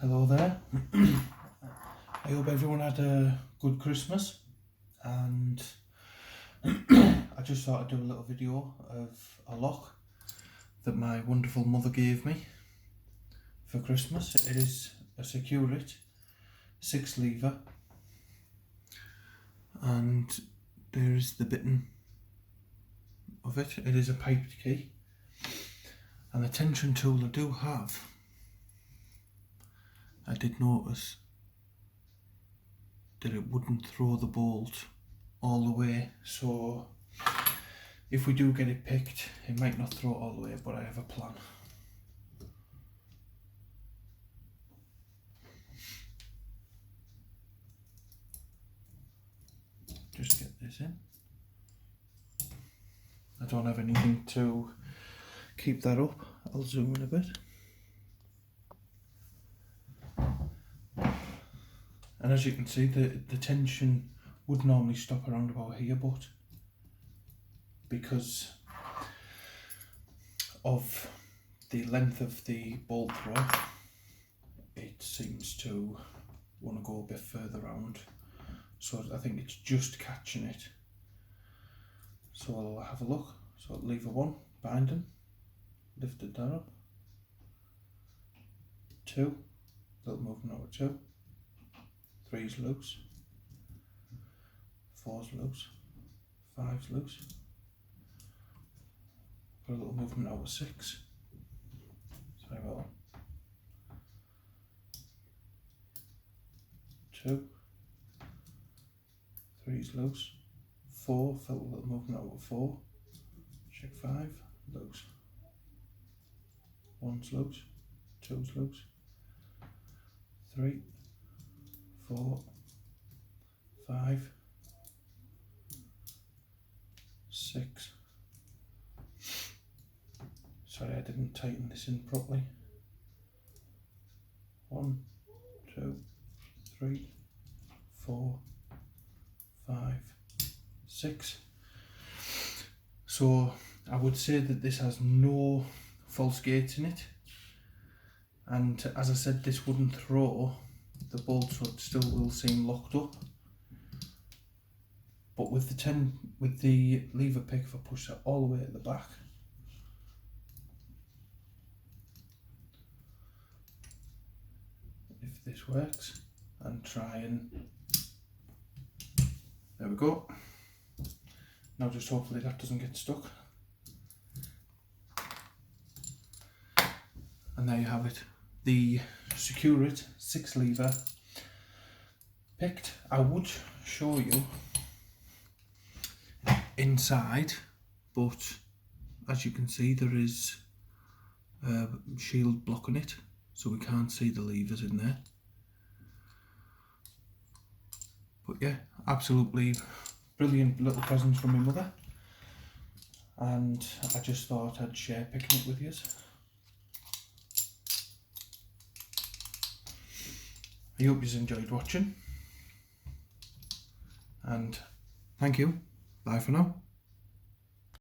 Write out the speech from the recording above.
Hello there. I hope everyone had a good Christmas, and I just thought I'd do a little video of a lock that my wonderful mother gave me for Christmas. It is a Securit 6 lever, and there is the bitten of it. It is a piped key, and the tension tool I do have, I did notice that it wouldn't throw the bolt all the way, so if we do get it picked, it might not throw it all the way, but I have a plan. Just get this in. I don't have anything to keep that up. I'll zoom in a bit. And as you can see, the tension would normally stop around about here, but because of the length of the bolt throw, it seems to want to go a bit further round. So I think it's just catching it. So I'll have a look. So lever 1, binding, lifted that up. 2, little movement over 2. 3's loose, 4's loose, 5's loose. Got a little movement over 6. Sorry about that. 2, 3's loose, 4, felt a little movement over 4. Check 5, loose. 1's loose, 2's loose, 3, 4, 5, 6. Sorry, I didn't tighten this in properly. 1, 2, 3, 4, 5, 6. So I would say that this has no false gates in it, and as I said, this wouldn't throw the bolt, so it still will seem locked up. But with the lever pick, if I push that all the way at the back, if this works, and try and, there we go. Now just hopefully that doesn't get stuck. And there you have it, the Securit 6 lever picked. I would show you inside, but as you can see, there is a shield blocking it, so we can't see the levers in there. But yeah, absolutely brilliant little present from my mother, and I just thought I'd share picking it with you. I hope you enjoyed watching, and thank you. Bye for now.